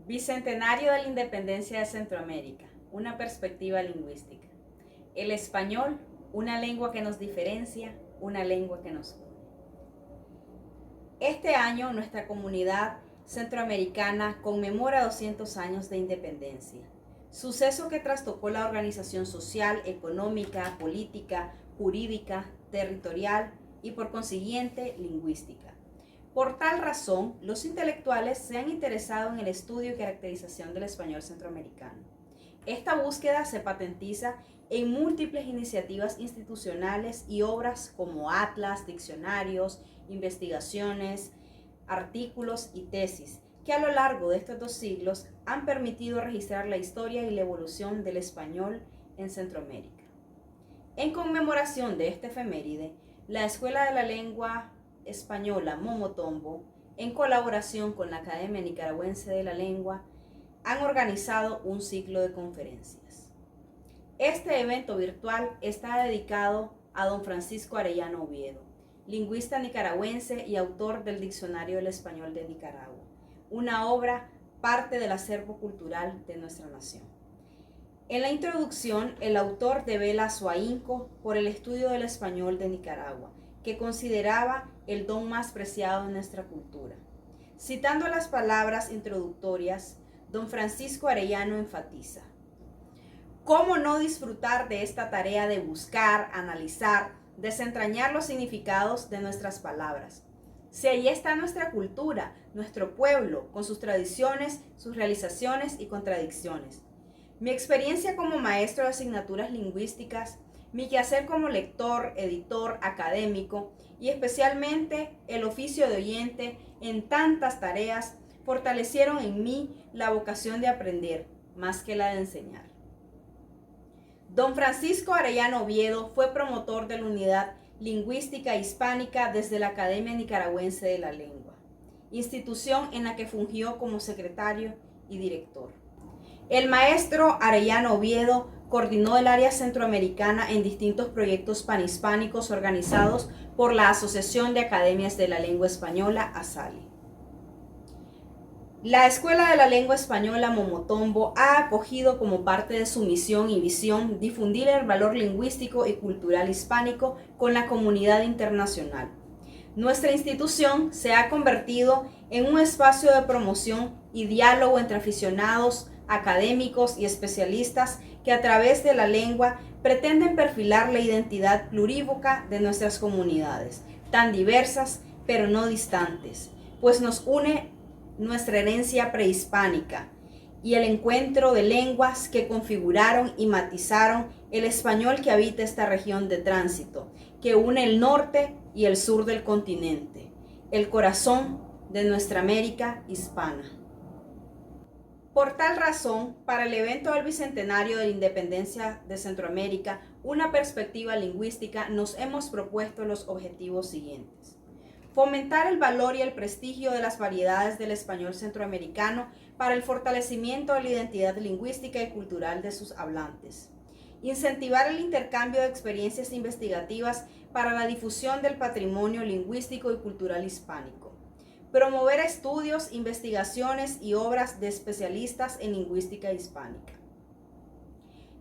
Bicentenario de la Independencia de Centroamérica, una perspectiva lingüística. El español, una lengua que nos diferencia, una lengua que nos une. Este año nuestra comunidad centroamericana conmemora 200 años de independencia, suceso que trastocó la organización social, económica, política, jurídica, territorial y por consiguiente lingüística. Por tal razón, los intelectuales se han interesado en el estudio y caracterización del español centroamericano. Esta búsqueda se patentiza en múltiples iniciativas institucionales y obras como atlas, diccionarios, investigaciones, artículos y tesis, que a lo largo de estos 2 siglos han permitido registrar la historia y la evolución del español en Centroamérica. En conmemoración de este efeméride, la Escuela de la Lengua Española Momotombo, en colaboración con la Academia Nicaragüense de la Lengua, han organizado un ciclo de conferencias. Este evento virtual está dedicado a don Francisco Arellano Oviedo, lingüista nicaragüense y autor del Diccionario del Español de Nicaragua, una obra parte del acervo cultural de nuestra nación. En la introducción, el autor devela su ahínco por el estudio del español de Nicaragua, que consideraba el don más preciado de nuestra cultura. Citando las palabras introductorias, don Francisco Arellano enfatiza: ¿cómo no disfrutar de esta tarea de buscar, analizar, desentrañar los significados de nuestras palabras? Si allí está nuestra cultura, nuestro pueblo, con sus tradiciones, sus realizaciones y contradicciones. Mi experiencia como maestro de asignaturas lingüísticas, mi quehacer como lector, editor, académico y especialmente el oficio de oyente en tantas tareas fortalecieron en mí la vocación de aprender más que la de enseñar. Don Francisco Arellano Oviedo fue promotor de la Unidad Lingüística Hispánica desde la Academia Nicaragüense de la Lengua, institución en la que fungió como secretario y director. El maestro Arellano Oviedo coordinó el área centroamericana en distintos proyectos panhispánicos organizados por la Asociación de Academias de la Lengua Española, ASALE. La Escuela de la Lengua Española Momotombo ha acogido como parte de su misión y visión difundir el valor lingüístico y cultural hispánico con la comunidad internacional. Nuestra institución se ha convertido en un espacio de promoción y diálogo entre aficionados, académicos y especialistas que a través de la lengua pretenden perfilar la identidad plurívoca de nuestras comunidades, tan diversas pero no distantes, pues nos une nuestra herencia prehispánica y el encuentro de lenguas que configuraron y matizaron el español que habita esta región de tránsito, que une el norte y el sur del continente, el corazón de nuestra América hispana. Por tal razón, para el evento del Bicentenario de la Independencia de Centroamérica, una perspectiva lingüística, nos hemos propuesto los objetivos siguientes: fomentar el valor y el prestigio de las variedades del español centroamericano para el fortalecimiento de la identidad lingüística y cultural de sus hablantes. Incentivar el intercambio de experiencias investigativas para la difusión del patrimonio lingüístico y cultural hispánico. Promover estudios, investigaciones y obras de especialistas en lingüística hispánica.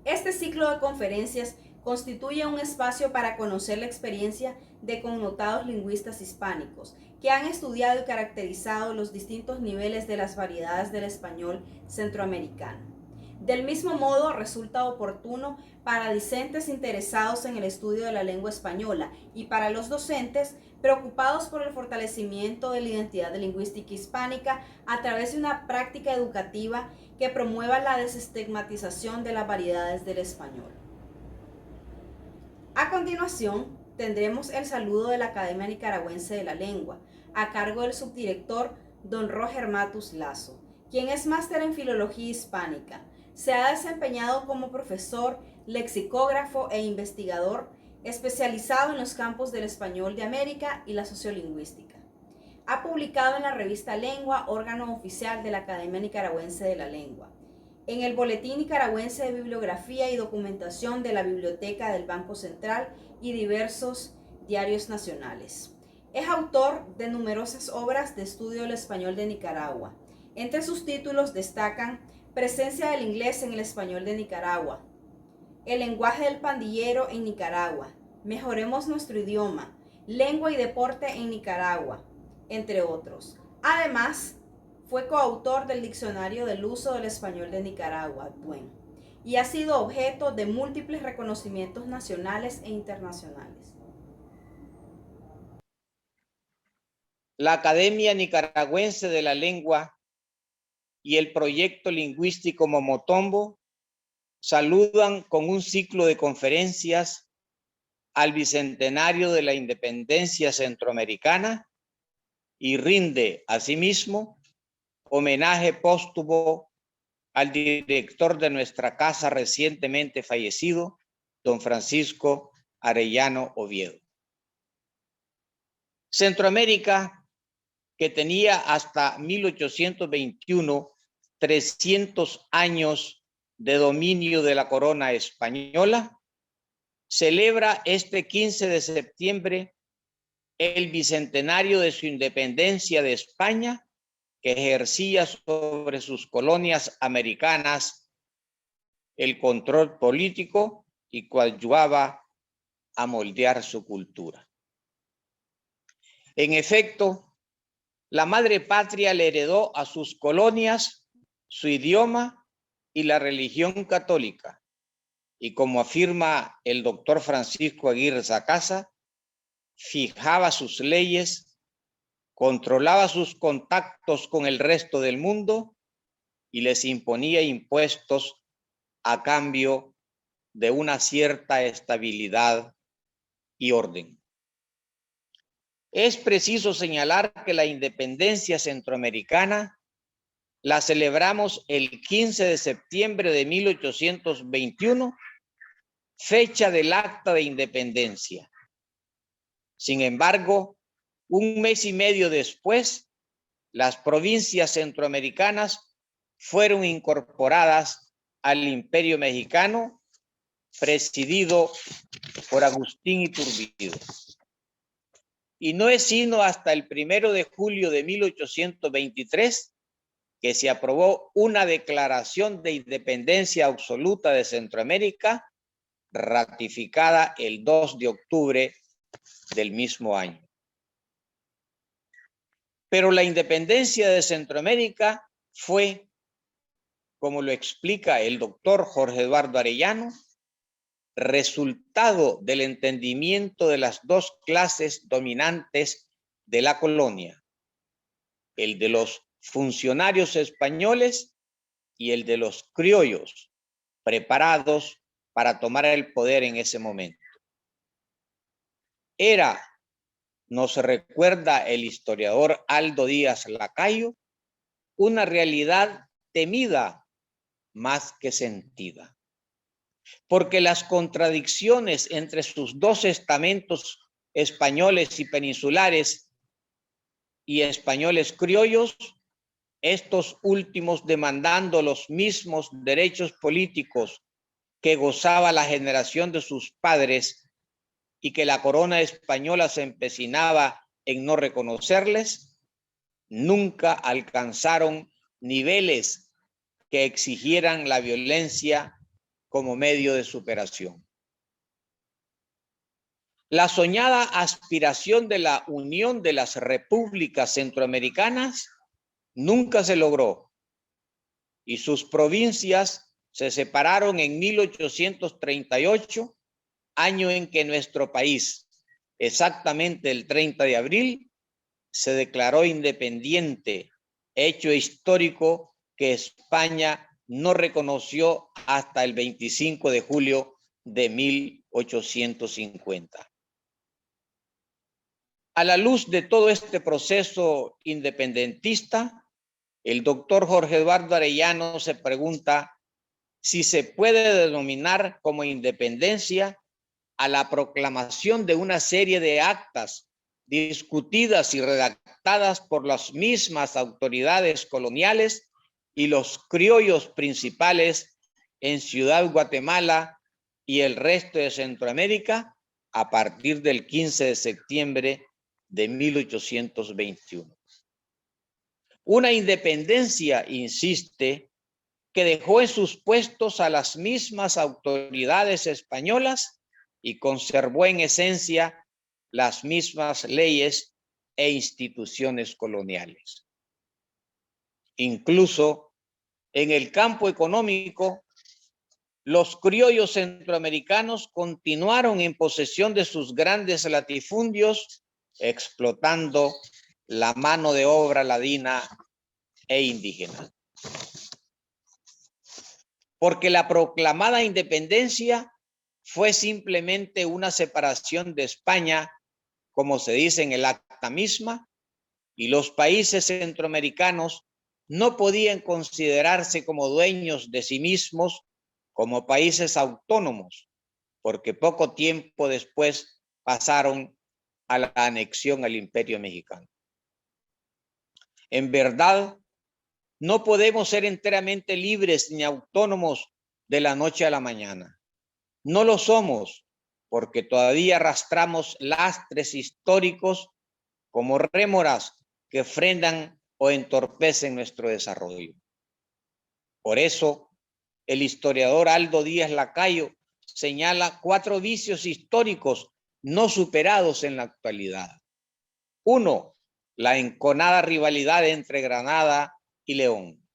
Este ciclo de conferencias constituye un espacio para conocer la experiencia de connotados lingüistas hispánicos que han estudiado y caracterizado los distintos niveles de las variedades del español centroamericano. Del mismo modo, resulta oportuno para discentes interesados en el estudio de la lengua española y para los docentes preocupados por el fortalecimiento de la identidad lingüística hispánica a través de una práctica educativa que promueva la desestigmatización de las variedades del español. A continuación, tendremos el saludo de la Academia Nicaragüense de la Lengua, a cargo del subdirector don Roger Matus Lazo, quien es máster en Filología Hispánica. Se ha desempeñado como profesor, lexicógrafo e investigador especializado en los campos del español de América y la sociolingüística. Ha publicado en la revista Lengua, órgano oficial de la Academia Nicaragüense de la Lengua, en el Boletín Nicaragüense de Bibliografía y Documentación de la Biblioteca del Banco Central y diversos diarios nacionales. Es autor de numerosas obras de estudio del español de Nicaragua, Entre sus títulos destacan Presencia del inglés en el español de Nicaragua, El lenguaje del pandillero en Nicaragua, Mejoremos nuestro idioma, Lengua y deporte en Nicaragua, entre otros. Además, fue coautor del Diccionario del Uso del Español de Nicaragua, DUEN, y ha sido objeto de múltiples reconocimientos nacionales e internacionales. La Academia Nicaragüense de la Lengua y el proyecto lingüístico Momotombo saludan con un ciclo de conferencias al bicentenario de la independencia centroamericana y rinde asimismo homenaje póstumo al director de nuestra casa recientemente fallecido, don Francisco Arellano Oviedo. Centroamérica, que tenía hasta 1821 300 años de dominio de la corona española, celebra este 15 de septiembre el bicentenario de su independencia de España, que ejercía sobre sus colonias americanas el control político y coadyuvaba a moldear su cultura. En efecto, la madre patria le heredó a sus colonias su idioma y la religión católica. Y como afirma el doctor Francisco Aguirre Sacasa, fijaba sus leyes, controlaba sus contactos con el resto del mundo y les imponía impuestos a cambio de una cierta estabilidad y orden. Es preciso señalar que la independencia centroamericana la celebramos el 15 de septiembre de 1821, fecha del Acta de Independencia. Sin embargo, un mes y medio después, las provincias centroamericanas fueron incorporadas al Imperio Mexicano, presidido por Agustín Iturbide. Y no es sino hasta el 1 de julio de 1823 que se aprobó una declaración de independencia absoluta de Centroamérica, ratificada el 2 de octubre del mismo año. Pero la independencia de Centroamérica fue, como lo explica el doctor Jorge Eduardo Arellano, resultado del entendimiento de las dos clases dominantes de la colonia, el de los funcionarios españoles y el de los criollos, preparados para tomar el poder en ese momento. Era, nos recuerda el historiador Aldo Díaz Lacayo, una realidad temida más que sentida, porque las contradicciones entre sus dos estamentos españoles y peninsulares y españoles criollos, estos últimos demandando los mismos derechos políticos que gozaba la generación de sus padres y que la corona española se empecinaba en no reconocerles, nunca alcanzaron niveles que exigieran la violencia como medio de superación. La soñada aspiración de la unión de las repúblicas centroamericanas nunca se logró y sus provincias se separaron en 1838, año en que nuestro país, exactamente el 30 de abril, se declaró independiente, hecho histórico que España no reconoció hasta el 25 de julio de 1850. A la luz de todo este proceso independentista, el doctor Jorge Eduardo Arellano se pregunta si se puede denominar como independencia a la proclamación de una serie de actas discutidas y redactadas por las mismas autoridades coloniales y los criollos principales en Ciudad Guatemala y el resto de Centroamérica a partir del 15 de septiembre de 1821. Una independencia, insiste, que dejó en sus puestos a las mismas autoridades españolas y conservó en esencia las mismas leyes e instituciones coloniales. Incluso en el campo económico, los criollos centroamericanos continuaron en posesión de sus grandes latifundios, explotando la mano de obra ladina e indígena. Porque la proclamada independencia fue simplemente una separación de España, como se dice en el acta misma, y los países centroamericanos no podían considerarse como dueños de sí mismos, como países autónomos, porque poco tiempo después pasaron a la anexión al Imperio Mexicano. En verdad, no podemos ser enteramente libres ni autónomos de la noche a la mañana. No lo somos porque todavía arrastramos lastres históricos como rémoras que frenan o entorpecen nuestro desarrollo. Por eso, el historiador Aldo Díaz Lacayo señala 4 vicios históricos no superados en la actualidad. 1, la enconada rivalidad entre Granada y León.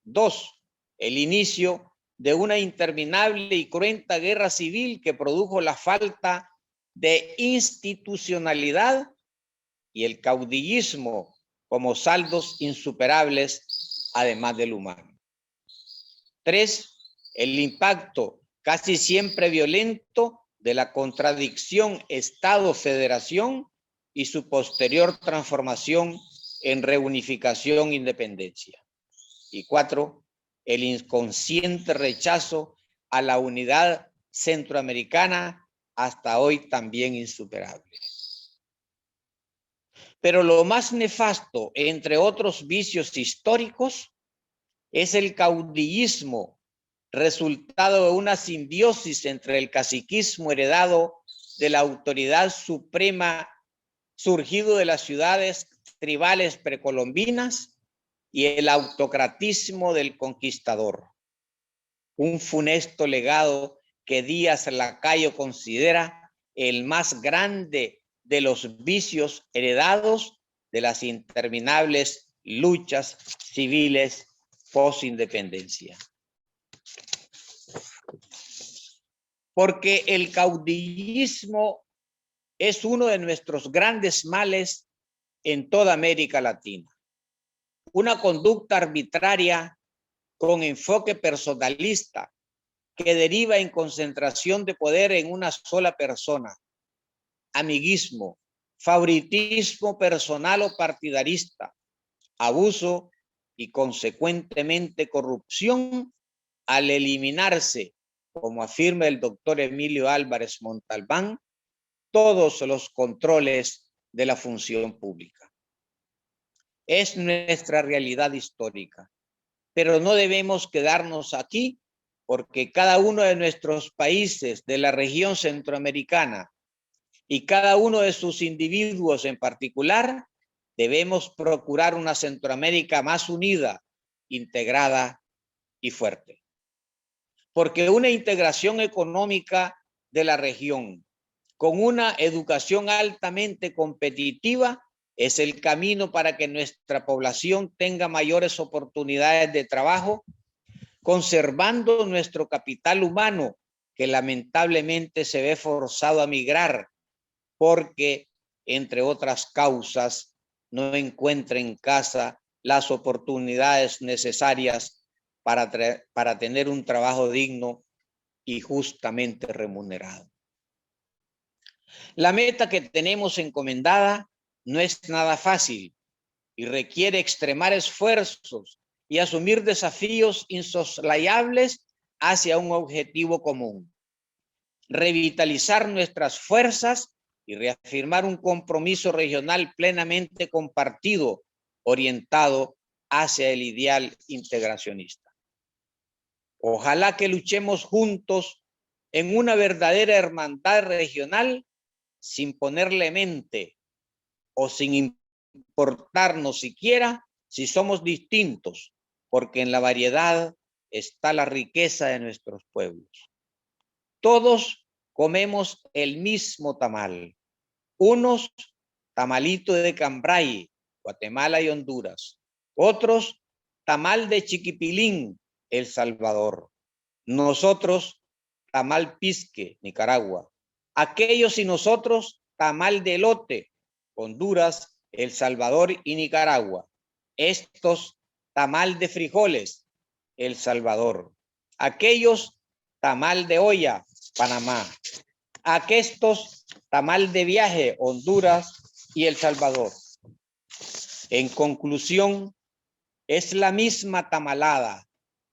2, el inicio de una interminable y cruenta guerra civil que produjo la falta de institucionalidad y el caudillismo como saldos insuperables, además del humano. 3, el impacto casi siempre violento de la contradicción Estado-Federación y su posterior transformación en reunificación e independencia. Y 4, el inconsciente rechazo a la unidad centroamericana, hasta hoy también insuperable. Pero lo más nefasto, entre otros vicios históricos, es el caudillismo, resultado de una simbiosis entre el caciquismo heredado de la autoridad suprema surgido de las ciudades tribales precolombinas y el autocratismo del conquistador. Un funesto legado que Díaz Lacayo considera el más grande de los vicios heredados de las interminables luchas civiles post-independencia. Porque el caudillismo es uno de nuestros grandes males en toda América Latina. Una conducta arbitraria con enfoque personalista que deriva en concentración de poder en una sola persona, amiguismo, favoritismo personal o partidarista, abuso y consecuentemente corrupción al eliminarse, como afirma el doctor Emilio Álvarez Montalbán, todos los controles de la función pública. Es nuestra realidad histórica, pero no debemos quedarnos aquí porque cada uno de nuestros países de la región centroamericana y cada uno de sus individuos en particular, debemos procurar una Centroamérica más unida, integrada y fuerte. Porque una integración económica de la región con una educación altamente competitiva es el camino para que nuestra población tenga mayores oportunidades de trabajo, conservando nuestro capital humano que lamentablemente se ve forzado a migrar porque, entre otras causas, no encuentra en casa las oportunidades necesarias para tener un trabajo digno y justamente remunerado. La meta que tenemos encomendada no es nada fácil y requiere extremar esfuerzos y asumir desafíos insoslayables hacia un objetivo común. Revitalizar nuestras fuerzas y reafirmar un compromiso regional plenamente compartido, orientado hacia el ideal integracionista. Ojalá que luchemos juntos en una verdadera hermandad regional sin ponerle mente o sin importarnos siquiera si somos distintos, porque en la variedad está la riqueza de nuestros pueblos. Todos comemos el mismo tamal. Unos, tamalito de Cambray, Guatemala y Honduras. Otros, tamal de Chiquipilín, El Salvador. Nosotros, tamal pisque, Nicaragua. Aquellos y nosotros, tamal de elote, Honduras, El Salvador y Nicaragua. Estos, tamal de frijoles, El Salvador. Aquellos, tamal de olla, Panamá. Aquestos, tamal de viaje, Honduras y El Salvador. En conclusión, es la misma tamalada,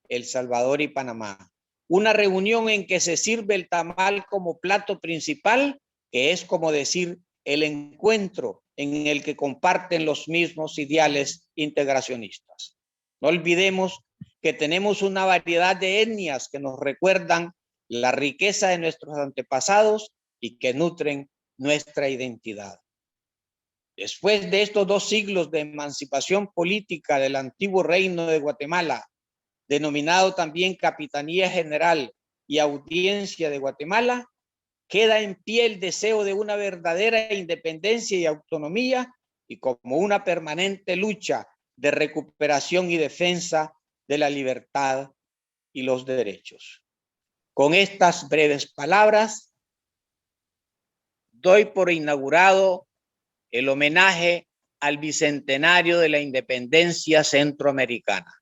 El Salvador y Panamá. Una reunión en que se sirve el tamal como plato principal, que es como decir el encuentro en el que comparten los mismos ideales integracionistas. No olvidemos que tenemos una variedad de etnias que nos recuerdan la riqueza de nuestros antepasados y que nutren nuestra identidad. Después de estos 2 siglos de emancipación política del antiguo reino de Guatemala, denominado también Capitanía General y Audiencia de Guatemala, queda en pie el deseo de una verdadera independencia y autonomía y como una permanente lucha de recuperación y defensa de la libertad y los derechos. Con estas breves palabras, doy por inaugurado el homenaje al bicentenario de la independencia centroamericana.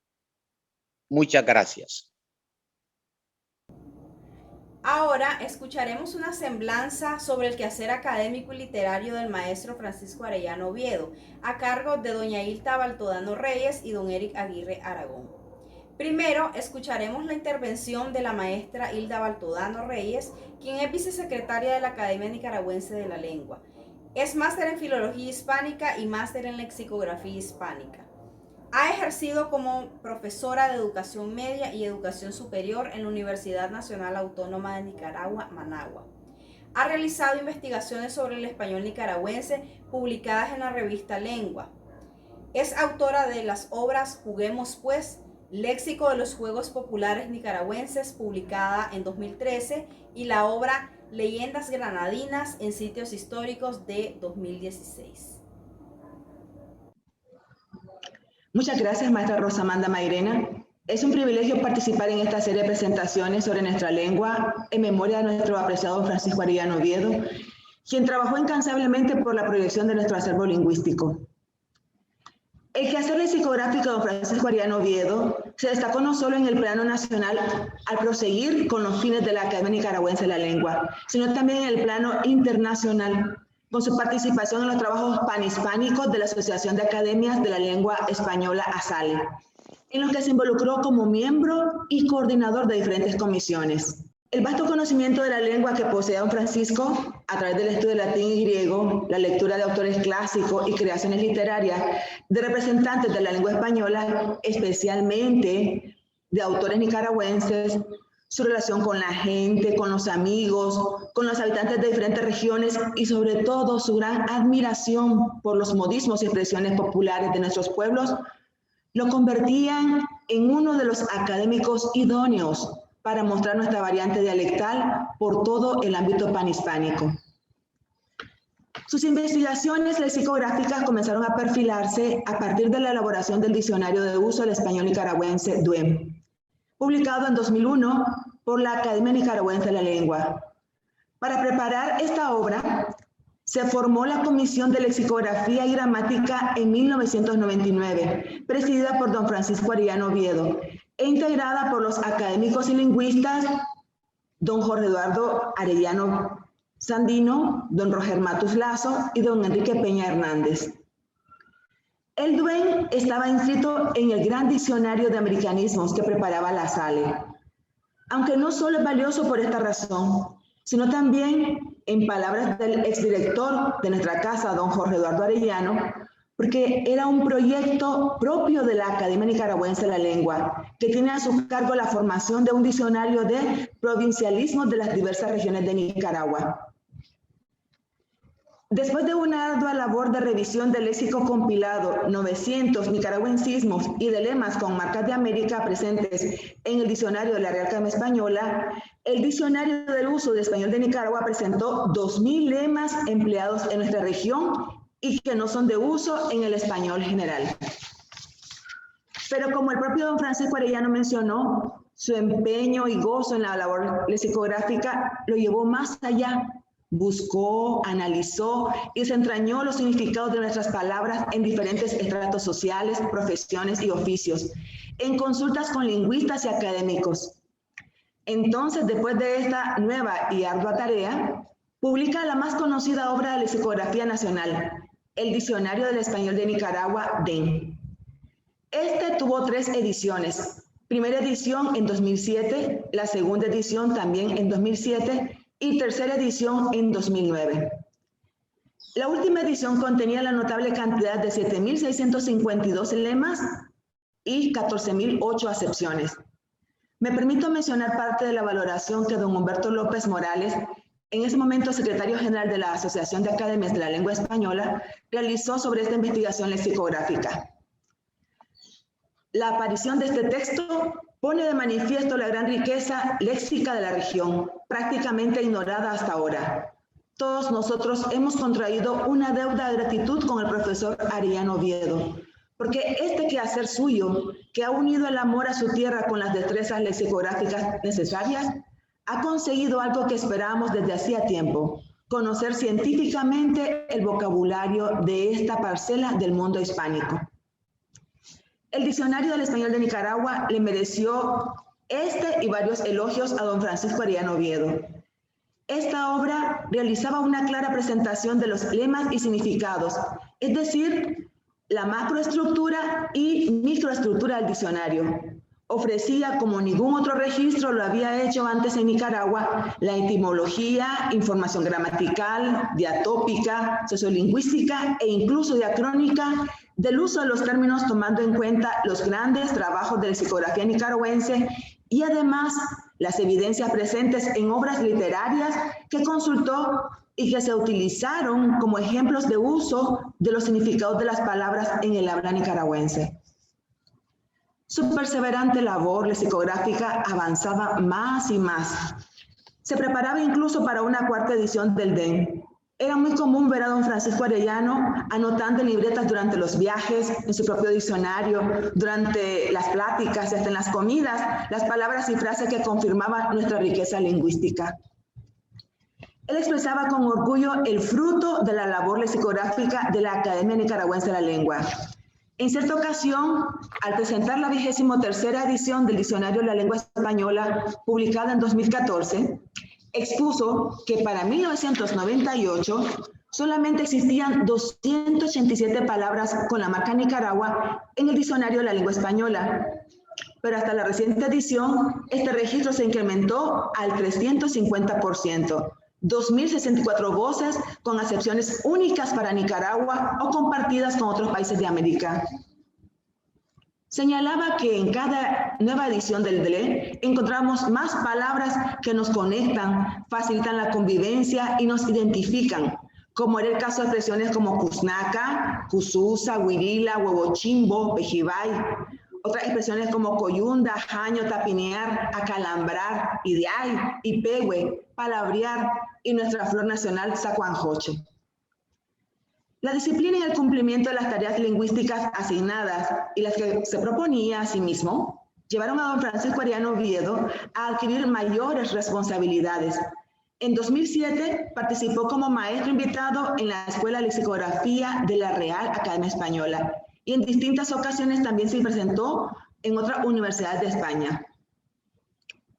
Muchas gracias. Ahora escucharemos una semblanza sobre el quehacer académico y literario del maestro Francisco Arellano Oviedo, a cargo de doña Hilda Baltodano Reyes y don Eric Aguirre Aragón. Primero, escucharemos la intervención de la maestra Hilda Baltodano Reyes, quien es vicesecretaria de la Academia Nicaragüense de la Lengua. Es máster en Filología Hispánica y máster en Lexicografía Hispánica. Ha ejercido como profesora de Educación Media y Educación Superior en la Universidad Nacional Autónoma de Nicaragua, Managua. Ha realizado investigaciones sobre el español nicaragüense publicadas en la revista Lengua. Es autora de las obras Juguemos Pues, Léxico de los Juegos Populares Nicaragüenses, publicada en 2013, y la obra Leyendas Granadinas en Sitios Históricos de 2016. Muchas gracias, maestra Rosamanda Mairena. Es un privilegio participar en esta serie de presentaciones sobre nuestra lengua en memoria de nuestro apreciado Francisco Arellano Oviedo, quien trabajó incansablemente por la proyección de nuestro acervo lingüístico. El quehacer lexicográfico de don Francisco Arellano Oviedo se destacó no solo en el plano nacional al proseguir con los fines de la Academia Nicaragüense de la Lengua, sino también en el plano internacional, con su participación en los trabajos panhispánicos de la Asociación de Academias de la Lengua Española, ASALE, en los que se involucró como miembro y coordinador de diferentes comisiones. El vasto conocimiento de la lengua que posee don Francisco, a través del estudio de latín y griego, la lectura de autores clásicos y creaciones literarias de representantes de la lengua española, especialmente de autores nicaragüenses, su relación con la gente, con los amigos, con los habitantes de diferentes regiones y sobre todo su gran admiración por los modismos y expresiones populares de nuestros pueblos, lo convertían en uno de los académicos idóneos para mostrar nuestra variante dialectal por todo el ámbito panhispánico. Sus investigaciones lexicográficas comenzaron a perfilarse a partir de la elaboración del Diccionario de Uso del Español Nicaragüense, DUEM, publicado en 2001 por la Academia Nicaragüense de la Lengua. Para preparar esta obra, se formó la Comisión de Lexicografía y Gramática en 1999, presidida por don Francisco Arellano Oviedo, e integrada por los académicos y lingüistas don Jorge Eduardo Arellano Sandino, don Roger Matus Lazo y don Enrique Peña Hernández. El DUEM estaba inscrito en el gran diccionario de americanismos que preparaba la SALE, aunque no solo es valioso por esta razón, sino también, en palabras del exdirector de nuestra casa, don Jorge Eduardo Arellano, porque era un proyecto propio de la Academia Nicaragüense de la Lengua, que tiene a su cargo la formación de un diccionario de provincialismos de las diversas regiones de Nicaragua. Después de una ardua labor de revisión del léxico compilado, 900 nicaragüencismos y de lemas con marcas de América presentes en el diccionario de la Real Academia Española, el Diccionario del Uso de Español de Nicaragua presentó 2000 lemas empleados en nuestra región y que no son de uso en el español general. Pero como el propio don Francisco Arellano mencionó, su empeño y gozo en la labor lexicográfica lo llevó más allá. Buscó, analizó y desentrañó los significados de nuestras palabras en diferentes estratos sociales, profesiones y oficios, en consultas con lingüistas y académicos. Entonces, después de esta nueva y ardua tarea, publica la más conocida obra de lexicografía nacional, el Diccionario del Español de Nicaragua, DEN. Este tuvo 3 ediciones. Primera edición en 2007, la segunda edición también en 2007 y tercera edición en 2009. La última edición contenía la notable cantidad de 7.652 lemas y 14.008 acepciones. Me permito mencionar parte de la valoración que don Humberto López Morales, en ese momento secretario general de la Asociación de Academias de la Lengua Española, realizó sobre esta investigación lexicográfica. La aparición de este texto pone de manifiesto la gran riqueza léxica de la región, prácticamente ignorada hasta ahora. Todos nosotros hemos contraído una deuda de gratitud con el profesor Arellano Oviedo, porque este quehacer suyo, que ha unido el amor a su tierra con las destrezas lexicográficas necesarias, ha conseguido algo que esperábamos desde hacía tiempo: conocer científicamente el vocabulario de esta parcela del mundo hispánico. El Diccionario del Español de Nicaragua le mereció este y varios elogios a don Francisco Arellano Oviedo. Esta obra realizaba una clara presentación de los lemas y significados, es decir, la macroestructura y microestructura del diccionario. Ofrecía, como ningún otro registro lo había hecho antes en Nicaragua, la etimología, información gramatical, diatópica, sociolingüística e incluso diacrónica del uso de los términos, tomando en cuenta los grandes trabajos de lexicografía nicaragüense y además las evidencias presentes en obras literarias que consultó y que se utilizaron como ejemplos de uso de los significados de las palabras en el habla nicaragüense. Su perseverante labor lexicográfica avanzaba más y más. Se preparaba incluso para una 4ª edición del DEN. Era muy común ver a don Francisco Arellano anotando en libretas durante los viajes, en su propio diccionario, durante las pláticas y hasta en las comidas, las palabras y frases que confirmaban nuestra riqueza lingüística. Él expresaba con orgullo el fruto de la labor lexicográfica de la Academia Nicaragüense de la Lengua. En cierta ocasión, al presentar la 23ª edición del Diccionario de la Lengua Española, publicada en 2014, expuso que para 1998 solamente existían 287 palabras con la marca Nicaragua en el Diccionario de la Lengua Española, pero hasta la reciente edición este registro se incrementó al 350%, 2.064 voces con acepciones únicas para Nicaragua o compartidas con otros países de América. Señalaba que en cada nueva edición del DLE encontramos más palabras que nos conectan, facilitan la convivencia y nos identifican, como era el caso de expresiones como cusnaca, cususa, huirila, huevochimbo, pejibay. Otras expresiones como coyunda, jaño, tapinear, acalambrar, ideay, ipehue, palabrear y nuestra flor nacional, zacuanjoche. La disciplina y el cumplimiento de las tareas lingüísticas asignadas y las que se proponía a sí mismo llevaron a don Francisco Arellano Oviedo a adquirir mayores responsabilidades. En 2007 participó como maestro invitado en la Escuela de Lexicografía de la Real Academia Española y en distintas ocasiones también se presentó en otras universidades de España.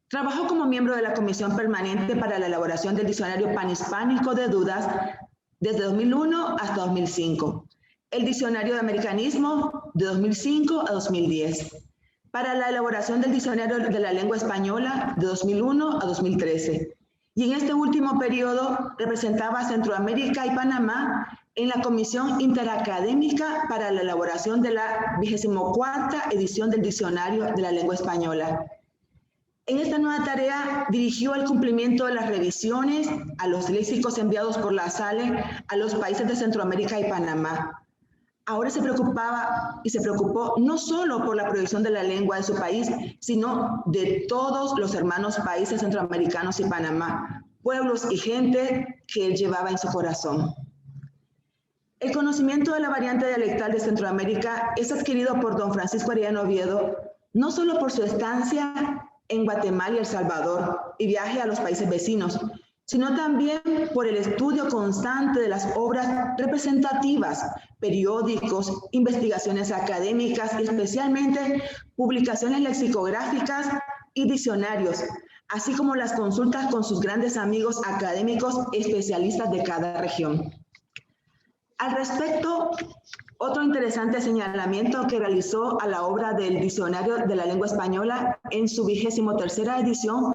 Trabajó como miembro de la Comisión Permanente para la elaboración del Diccionario Panhispánico de Dudas desde 2001 hasta 2005, el Diccionario de Americanismo de 2005 a 2010, para la elaboración del Diccionario de la Lengua Española de 2001 a 2013, y en este último periodo representaba a Centroamérica y Panamá en la Comisión Interacadémica para la elaboración de la 24ª edición del Diccionario de la Lengua Española. En esta nueva tarea dirigió el cumplimiento de las revisiones a los léxicos enviados por la SALE a los países de Centroamérica y Panamá. Ahora se preocupaba y se preocupó no solo por la proyección de la lengua de su país, sino de todos los hermanos países centroamericanos y Panamá, pueblos y gente que él llevaba en su corazón. El conocimiento de la variante dialectal de Centroamérica es adquirido por don Francisco Arellano Oviedo, no solo por su estancia en Guatemala y El Salvador y viaje a los países vecinos, sino también por el estudio constante de las obras representativas, periódicos, investigaciones académicas y especialmente publicaciones lexicográficas y diccionarios, así como las consultas con sus grandes amigos académicos especialistas de cada región. Al respecto, otro interesante señalamiento que realizó a la obra del Diccionario de la Lengua Española en su 23ª edición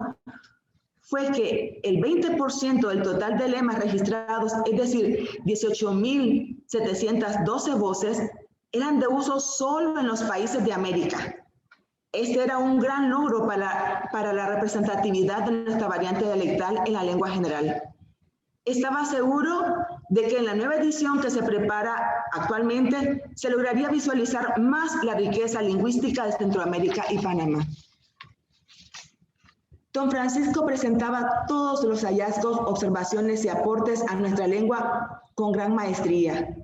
fue que el 20% del total de lemas registrados, es decir, 18.712 voces, eran de uso solo en los países de América. Este era un gran logro para la representatividad de nuestra variante dialectal en la lengua general. Estaba seguro de que en la nueva edición que se prepara actualmente se lograría visualizar más la riqueza lingüística de Centroamérica y Panamá. Don Francisco presentaba todos los hallazgos, observaciones y aportes a nuestra lengua con gran maestría.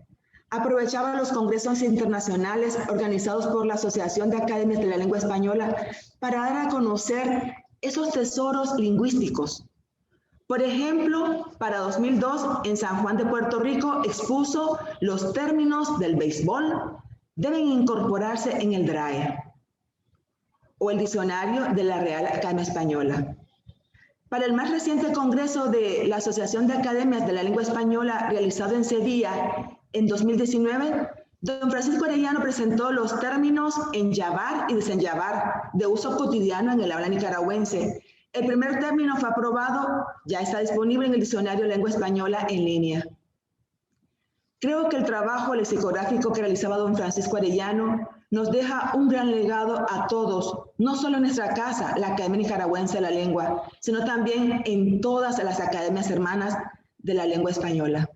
Aprovechaba los congresos internacionales organizados por la Asociación de Academias de la Lengua Española para dar a conocer esos tesoros lingüísticos. Por ejemplo, para 2002, en San Juan de Puerto Rico, expuso los términos del béisbol deben incorporarse en el DRAE o el diccionario de la Real Academia Española. Para el más reciente congreso de la Asociación de Academias de la Lengua Española realizado en Sevilla en 2019, don Francisco Arellano presentó los términos enllavar y desenllavar de uso cotidiano en el habla nicaragüense. El primer término fue aprobado, ya está disponible en el Diccionario de Lengua Española en línea. Creo que el trabajo lexicográfico que realizaba don Francisco Arellano nos deja un gran legado a todos, no solo en nuestra casa, la Academia Nicaragüense de la Lengua, sino también en todas las academias hermanas de la lengua española.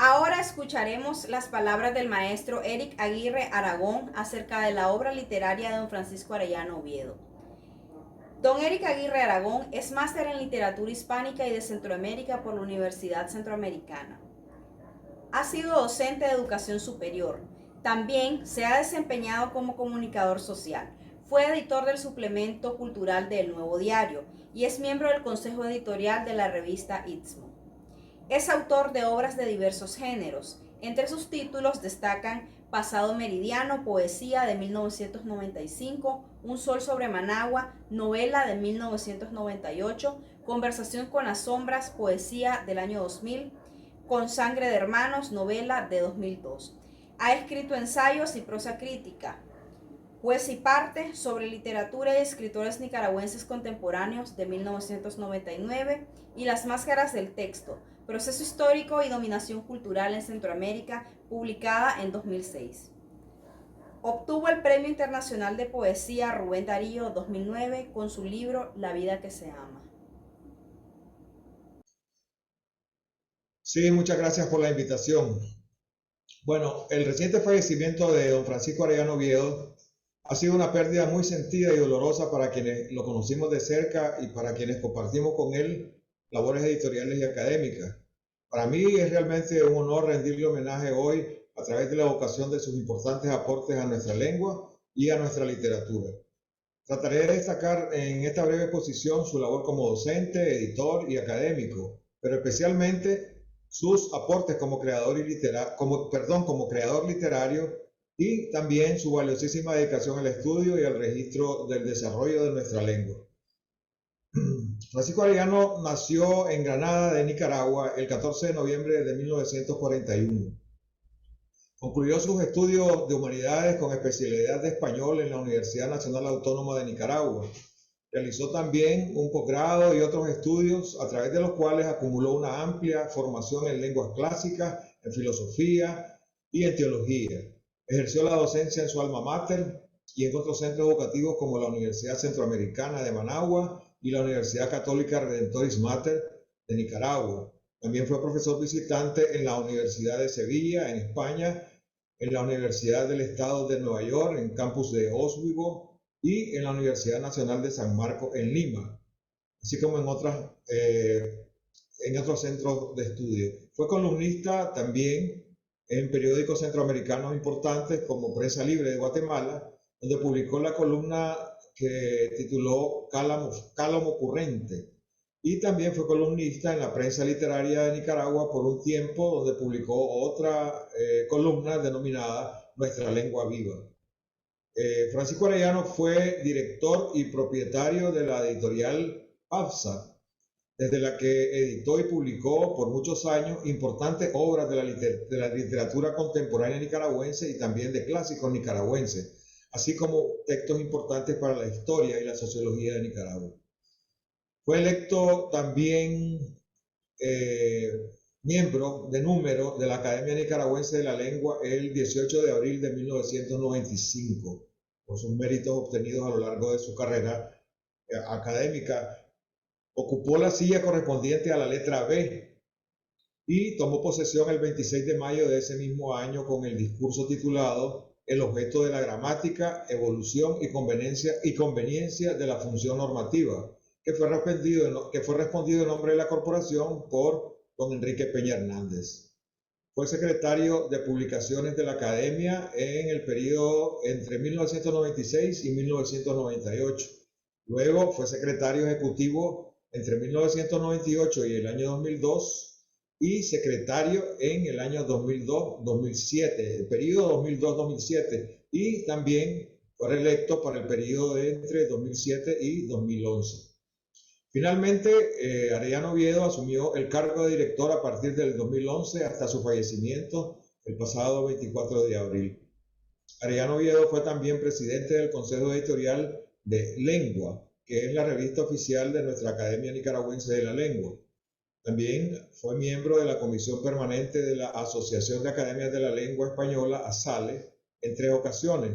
Ahora escucharemos las palabras del maestro Eric Aguirre Aragón acerca de la obra literaria de don Francisco Arellano Oviedo. Don Eric Aguirre Aragón es máster en literatura hispánica y de Centroamérica por la Universidad Centroamericana. Ha sido docente de educación superior. También se ha desempeñado como comunicador social. Fue editor del suplemento cultural de El Nuevo Diario y es miembro del consejo editorial de la revista Istmo. Es autor de obras de diversos géneros. Entre sus títulos destacan Pasado Meridiano, poesía de 1995, Un Sol sobre Managua, novela de 1998, Conversación con las Sombras, poesía del año 2000, Con Sangre de Hermanos, novela de 2002. Ha escrito ensayos y prosa crítica, Juez y Parte, sobre literatura y escritores nicaragüenses contemporáneos de 1999 y Las Máscaras del Texto, Proceso histórico y dominación cultural en Centroamérica, publicada en 2006. Obtuvo el Premio Internacional de Poesía Rubén Darío 2009 con su libro La vida que se ama. Sí, muchas gracias por la invitación. Bueno, el reciente fallecimiento de don Francisco Arellano Oviedo ha sido una pérdida muy sentida y dolorosa para quienes lo conocimos de cerca y para quienes compartimos con él labores editoriales y académicas. Para mí es realmente un honor rendirle homenaje hoy a través de la evocación de sus importantes aportes a nuestra lengua y a nuestra literatura. Trataré de destacar en esta breve exposición su labor como docente, editor y académico, pero especialmente sus aportes como creador literario y también su valiosísima dedicación al estudio y al registro del desarrollo de nuestra lengua. Francisco Arellano nació en Granada de Nicaragua el 14 de noviembre de 1941. Concluyó sus estudios de humanidades con especialidad de español en la Universidad Nacional Autónoma de Nicaragua. Realizó también un posgrado y otros estudios a través de los cuales acumuló una amplia formación en lenguas clásicas, en filosofía y en teología. Ejerció la docencia en su alma mater, y en otros centros educativos como la Universidad Centroamericana de Managua y la Universidad Católica Redentoris Mater de Nicaragua. También fue profesor visitante en la Universidad de Sevilla, en España, en la Universidad del Estado de Nueva York, en campus de Oswego, y en la Universidad Nacional de San Marcos, en Lima, así como en otros centros de estudio. Fue columnista también en periódicos centroamericanos importantes como Prensa Libre de Guatemala, donde publicó la columna que tituló Cálamo Currente. Y también fue columnista en la Prensa Literaria de Nicaragua por un tiempo, donde publicó otra columna denominada Nuestra Lengua Viva. Francisco Arellano fue director y propietario de la editorial PAVSA, desde la que editó y publicó por muchos años importantes obras de la literatura contemporánea nicaragüense y también de clásicos nicaragüenses, así como textos importantes para la historia y la sociología de Nicaragua. Fue electo también miembro de número de la Academia Nicaragüense de la Lengua el 18 de abril de 1995, por sus méritos obtenidos a lo largo de su carrera académica. Ocupó la silla correspondiente a la letra B y tomó posesión el 26 de mayo de ese mismo año con el discurso titulado El objeto de la gramática, evolución y conveniencia de la función normativa, que fue respondido en nombre de la corporación por don Enrique Peña Hernández. Fue secretario de publicaciones de la Academia en el periodo entre 1996 y 1998. Luego fue secretario ejecutivo entre 1998 y el año 2002 y secretario en el año 2002-2007, el periodo 2002-2007, y también fue reelecto para el periodo entre 2007 y 2011. Finalmente, Arellano Oviedo asumió el cargo de director a partir del 2011 hasta su fallecimiento el pasado 24 de abril. Arellano Oviedo fue también presidente del Consejo Editorial de Lengua, que es la revista oficial de nuestra Academia Nicaragüense de la Lengua. También fue miembro de la Comisión Permanente de la Asociación de Academias de la Lengua Española, ASALE, en 3 ocasiones.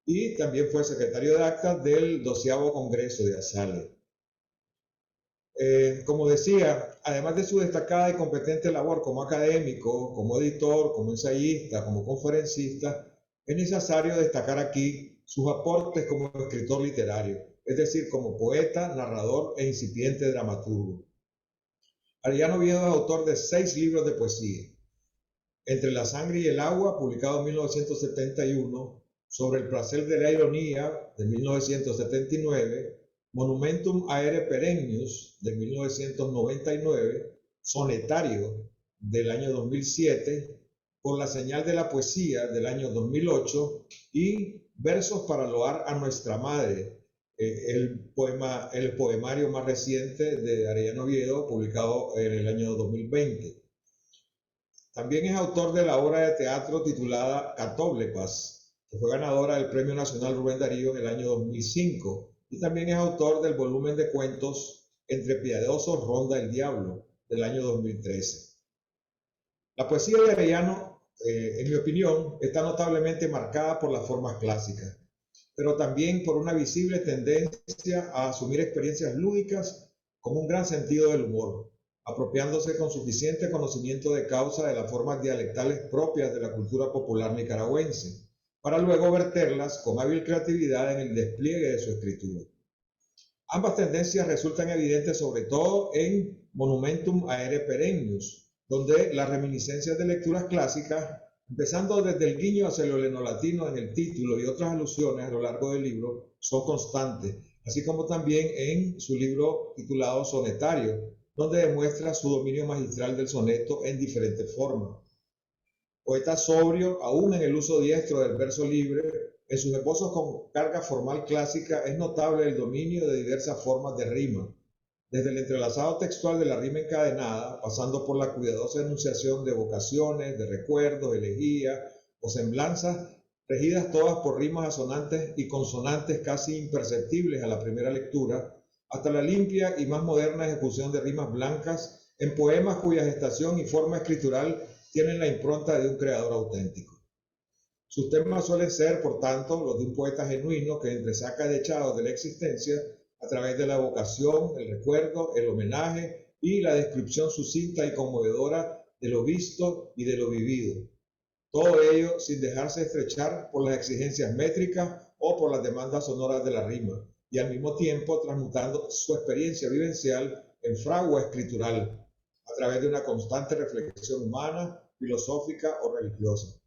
Y también fue secretario de actas del 12º Congreso de ASALE. Como decía, además de su destacada y competente labor como académico, como editor, como ensayista, como conferencista, es necesario destacar aquí sus aportes como escritor literario, es decir, como poeta, narrador e incipiente dramaturgo. Arellano Oviedo es autor de 6 libros de poesía. Entre la sangre y el agua, publicado en 1971, Sobre el placer de la ironía, de 1979, Monumentum aere perennius, de 1999, Sonetario, del año 2007, Por la señal de la poesía, del año 2008, y Versos para loar a nuestra madre, el poemario más reciente de Arellano Oviedo, publicado en el año 2020. También es autor de la obra de teatro titulada Catóblepas, que fue ganadora del Premio Nacional Rubén Darío en el año 2005, y también es autor del volumen de cuentos Entre piadosos ronda el diablo, del año 2013. La poesía de Arellano, en mi opinión, está notablemente marcada por las formas clásicas, pero también por una visible tendencia a asumir experiencias lúdicas con un gran sentido del humor, apropiándose con suficiente conocimiento de causa de las formas dialectales propias de la cultura popular nicaragüense, para luego verterlas con hábil creatividad en el despliegue de su escritura. Ambas tendencias resultan evidentes sobre todo en Monumentum aere perennius, donde las reminiscencias de lecturas clásicas, empezando desde el guiño hacia lo lenolatino en el título y otras alusiones a lo largo del libro, son constantes, así como también en su libro titulado Sonetario, donde demuestra su dominio magistral del soneto en diferentes formas. Poeta sobrio, aún en el uso diestro del verso libre, en sus esbozos con carga formal clásica es notable el dominio de diversas formas de rima, desde el entrelazado textual de la rima encadenada, pasando por la cuidadosa enunciación de evocaciones, de recuerdos, elegías o semblanzas, regidas todas por rimas asonantes y consonantes casi imperceptibles a la primera lectura, hasta la limpia y más moderna ejecución de rimas blancas en poemas cuya gestación y forma escritural tienen la impronta de un creador auténtico. Sus temas suelen ser, por tanto, los de un poeta genuino que entresaca dechados de la existencia a través de la evocación, el recuerdo, el homenaje y la descripción sucinta y conmovedora de lo visto y de lo vivido. Todo ello sin dejarse estrechar por las exigencias métricas o por las demandas sonoras de la rima, y al mismo tiempo transmutando su experiencia vivencial en fragua escritural, a través de una constante reflexión humana, filosófica o religiosa.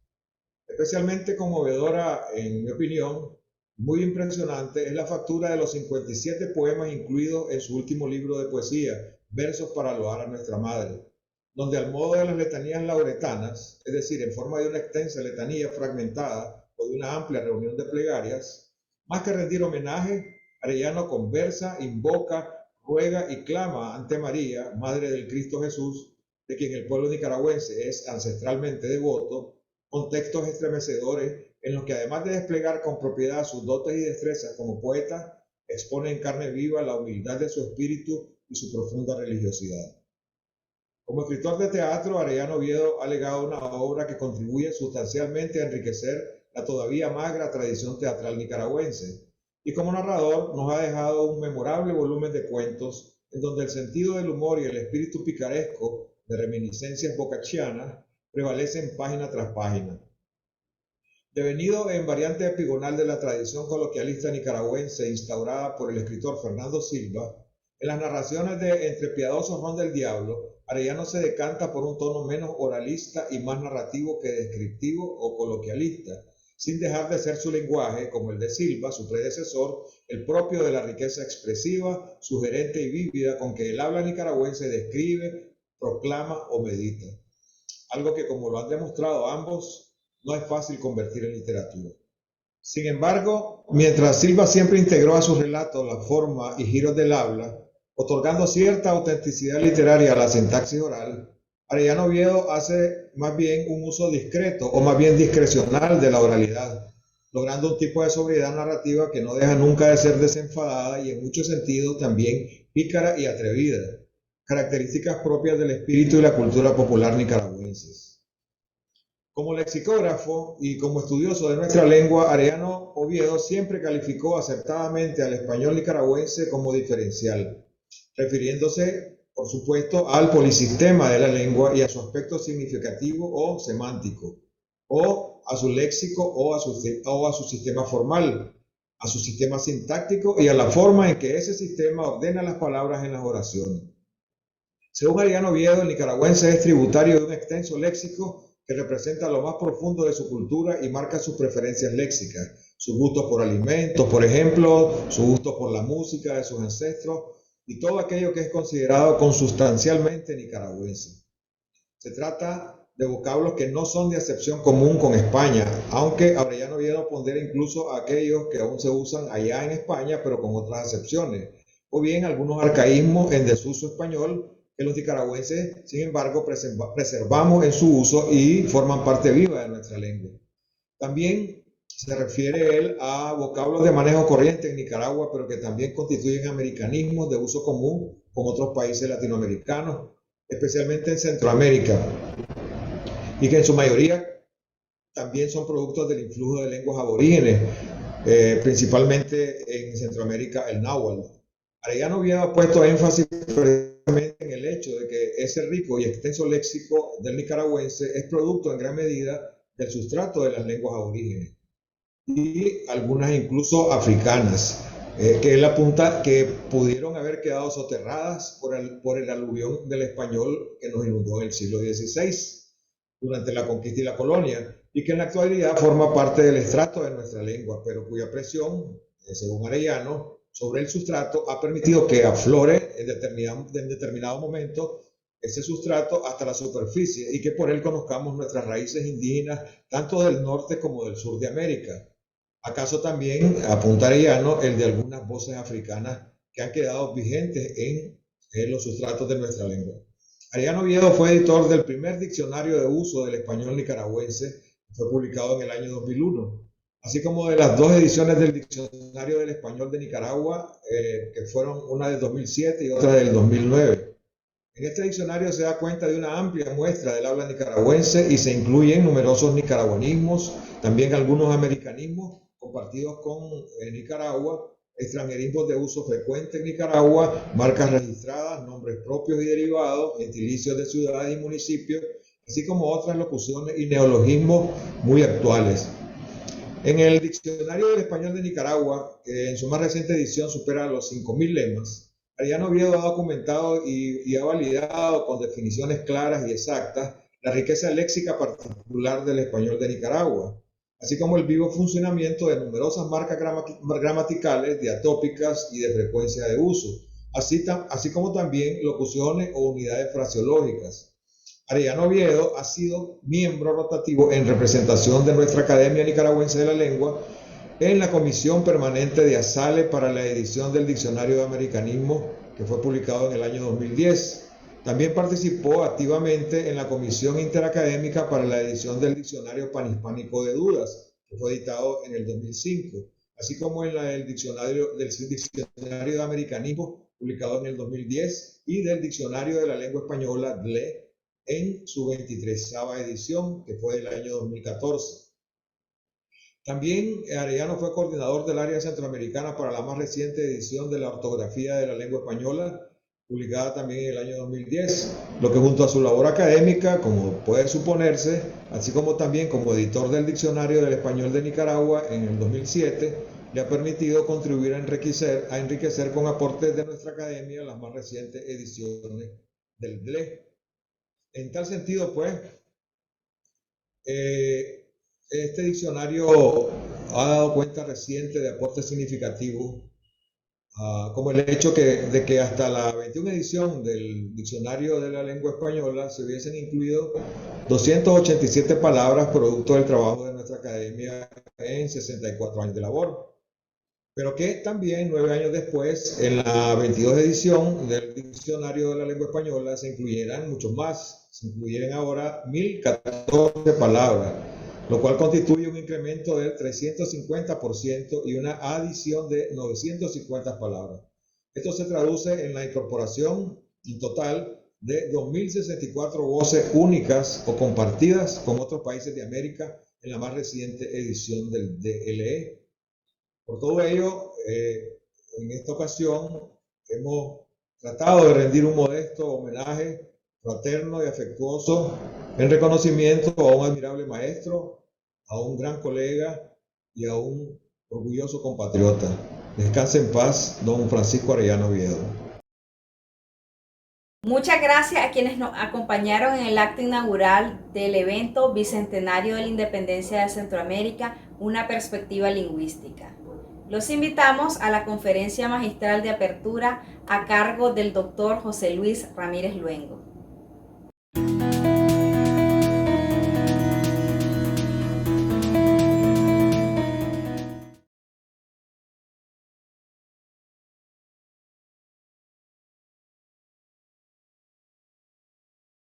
Especialmente conmovedora, en mi opinión, muy impresionante, es la factura de los 57 poemas incluidos en su último libro de poesía, Versos para loar a nuestra madre, donde al modo de las letanías lauretanas, es decir, en forma de una extensa letanía fragmentada o de una amplia reunión de plegarias, más que rendir homenaje, Arellano conversa, invoca, ruega y clama ante María, Madre del Cristo Jesús, de quien el pueblo nicaragüense es ancestralmente devoto, con textos estremecedores en los que además de desplegar con propiedad sus dotes y destrezas como poeta, expone en carne viva la humildad de su espíritu y su profunda religiosidad. Como escritor de teatro, Arellano Oviedo ha legado una obra que contribuye sustancialmente a enriquecer la todavía magra tradición teatral nicaragüense, y como narrador nos ha dejado un memorable volumen de cuentos en donde el sentido del humor y el espíritu picaresco de reminiscencias bocachianas prevalecen página tras página. Devenido en variante epigonal de la tradición coloquialista nicaragüense instaurada por el escritor Fernando Silva, en las narraciones de Entre piadosos ron del diablo, Arellano se decanta por un tono menos oralista y más narrativo que descriptivo o coloquialista, sin dejar de ser su lenguaje, como el de Silva, su predecesor, el propio de la riqueza expresiva, sugerente y vívida con que el habla nicaragüense describe, proclama o medita. Algo que, como lo han demostrado ambos, no es fácil convertir en literatura. Sin embargo, mientras Silva siempre integró a sus relatos la forma y giros del habla, otorgando cierta autenticidad literaria a la sintaxis oral, Arellano Oviedo hace más bien un uso discreto o más bien discrecional de la oralidad, logrando un tipo de sobriedad narrativa que no deja nunca de ser desenfadada y en muchos sentidos también pícara y atrevida, características propias del espíritu y la cultura popular nicaragüenses. Como lexicógrafo y como estudioso de nuestra lengua, Arellano Oviedo siempre calificó acertadamente al español nicaragüense como diferencial, refiriéndose, por supuesto, al polisistema de la lengua y a su aspecto significativo o semántico, o a su léxico o a su sistema formal, a su sistema sintáctico y a la forma en que ese sistema ordena las palabras en las oraciones. Según Arellano Oviedo, el nicaragüense es tributario de un extenso léxico que representa lo más profundo de su cultura y marca sus preferencias léxicas, su gusto por alimentos, por ejemplo, su gusto por la música de sus ancestros y todo aquello que es considerado consustancialmente nicaragüense. Se trata de vocablos que no son de acepción común con España, aunque Arellano Oviedo pondera incluso aquellos que aún se usan allá en España, pero con otras acepciones, o bien algunos arcaísmos en desuso español que los nicaragüenses, sin embargo, preservamos en su uso y forman parte viva de nuestra lengua. También se refiere él a vocablos de manejo corriente en Nicaragua, pero que también constituyen americanismos de uso común con otros países latinoamericanos, especialmente en Centroamérica, y que en su mayoría también son productos del influjo de lenguas aborígenes, principalmente en Centroamérica el náhuatl. Arellano Oviedo ha puesto énfasis precisamente en el hecho de que ese rico y extenso léxico del nicaragüense es producto en gran medida del sustrato de las lenguas aborígenes y algunas incluso africanas, que él apunta que pudieron haber quedado soterradas por el aluvión del español que nos inundó en el siglo XVI durante la conquista y la colonia, y que en la actualidad forma parte del estrato de nuestra lengua, pero cuya presión, según Arellano, sobre el sustrato ha permitido que aflore en determinado momento ese sustrato hasta la superficie y que por él conozcamos nuestras raíces indígenas tanto del norte como del sur de América. ¿Acaso también, apunta Arellano, el de algunas voces africanas que han quedado vigentes en los sustratos de nuestra lengua? Arellano Oviedo fue editor del primer diccionario de uso del español nicaragüense, que fue publicado en el año 2001, así como de las dos ediciones del Diccionario del Español de Nicaragua, que fueron una del 2007 y otra del 2009. En este diccionario se da cuenta de una amplia muestra del habla nicaragüense y se incluyen numerosos nicaragüanismos, también algunos americanismos compartidos con Nicaragua, extranjerismos de uso frecuente en Nicaragua, marcas registradas, nombres propios y derivados, gentilicios de ciudades y municipios, así como otras locuciones y neologismos muy actuales. En el Diccionario del Español de Nicaragua, que en su más reciente edición supera los 5.000 lemas, Arellano Oviedo ha documentado y ha validado con definiciones claras y exactas la riqueza léxica particular del español de Nicaragua, así como el vivo funcionamiento de numerosas marcas gramaticales, diatópicas y de frecuencia de uso, así como también locuciones o unidades fraseológicas. Arellano Oviedo ha sido miembro rotativo en representación de nuestra Academia Nicaragüense de la Lengua en la Comisión Permanente de ASALE para la edición del Diccionario de Americanismo, que fue publicado en el año 2010. También participó activamente en la Comisión Interacadémica para la edición del Diccionario Panhispánico de Dudas, que fue editado en el 2005, así como en la del Diccionario de Americanismo, publicado en el 2010, y del Diccionario de la Lengua Española, DLE, en su 23ª edición, que fue del año 2014. También Arellano fue coordinador del área centroamericana para la más reciente edición de la ortografía de la lengua española, publicada también en el año 2010, lo que junto a su labor académica, como puede suponerse, así como también como editor del Diccionario del Español de Nicaragua en el 2007, le ha permitido contribuir a enriquecer con aportes de nuestra academia las más recientes ediciones del DLE. En tal sentido, pues, este diccionario ha dado cuenta reciente de aportes significativos, como el hecho de que hasta la 21 edición del Diccionario de la Lengua Española se hubiesen incluido 287 palabras producto del trabajo de nuestra academia en 64 años de labor. Pero que también 9 años después, en la 22 edición del Diccionario de la Lengua Española, se incluyeran muchos más, se incluyeran ahora 1014 palabras, lo cual constituye un incremento del 350% y una adición de 950 palabras. Esto se traduce en la incorporación en total de 2.064 voces únicas o compartidas con otros países de América en la más reciente edición del DLE. Por todo ello, en esta ocasión hemos tratado de rendir un modesto homenaje fraterno y afectuoso en reconocimiento a un admirable maestro, a un gran colega y a un orgulloso compatriota. Descanse en paz, don Francisco Arellano Oviedo. Muchas gracias a quienes nos acompañaron en el acto inaugural del evento Bicentenario de la Independencia de Centroamérica, una perspectiva lingüística. Los invitamos a la conferencia magistral de apertura a cargo del doctor José Luis Ramírez Luengo.